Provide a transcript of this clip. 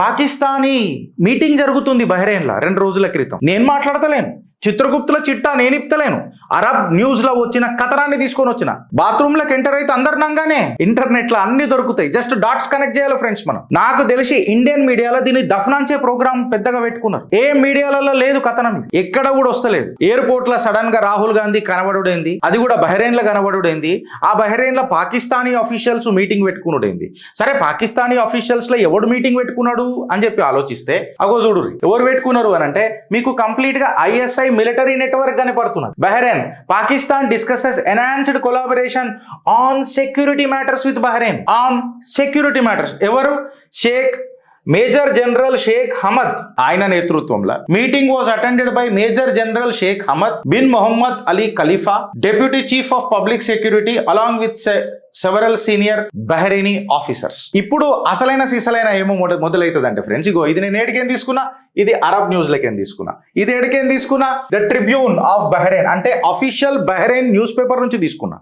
Pakistani meeting జరుగుతుంది బహ్రెయిన్లో 2 రోజుల క్రితం. నేను మాట్లాడతలేను, చిత్రగుప్తుల చిట్టా నేను ఇప్తలేను. అరబ్ న్యూస్ లో వచ్చిన కథనాన్ని తీసుకొని వచ్చిన. బాత్రూమ్లకు ఎంటర్ అయితే అందరు నంగానే ఇంటర్నెట్ లో అన్ని దొరుకుతాయి. జస్ట్ డాట్స్ కనెక్ట్ చేయాలి ఫ్రెండ్స్. మనం నాకు తెలిసి ఇండియన్ మీడియాలో దీన్ని దఫనాంచే ప్రోగ్రామ్ పెద్దగా పెట్టుకున్నారు. ఏ మీడియాలలో లేదు కథనం, ఎక్కడ కూడా వస్తలేదు. ఎయిర్పోర్ట్ లో సడన్ గా రాహుల్ గాంధీ కనబడుడైంది, అది కూడా బహ్రెయిన్ లో కనబడుడైంది. ఆ బహ్రెయిన్ లో పాకిస్తానీ ఆఫీషియల్స్ మీటింగ్ పెట్టుకున్నాడైంది. సరే, పాకిస్తానీ ఆఫీషియల్స్ లో ఎవడు మీటింగ్ పెట్టుకున్నాడు అని చెప్పి ఆలోచిస్తే అగో చూడు ఎవరు పెట్టుకున్నారు అని అంటే మీకు కంప్లీట్ గా ISI మిలిటరీ నెట్వర్క్ కనపడుతున్నది. Bahrain Pakistan discusses enhanced collaboration on security matters with Bahrain. On security matters ఎవరు? మేజర్ జనరల్ షేక్ హమద్ ఆయన నేతృత్వంలో meeting was attended by major general Sheikh Hamad bin Mohammed Ali Khalifa, deputy chief of public security along with several senior Bahraini officers. ఇప్పుడు అసలైన సిసలైన ఏమో మొదలవుతుందంటే friends, ఇగో ఇది నేను ఏడికేం తీసుకున్నా, ఇది అరబ్ న్యూస్ లకేం తీసుకున్నా. ఇది ఏడికేం తీసుకున్నా, ద ట్రిబ్యూన్ ఆఫ్ బహ్రెయిన్ అంటే అఫీషియల్ బహ్రెయిన్ న్యూస్ పేపర్ నుంచి తీసుకున్నా.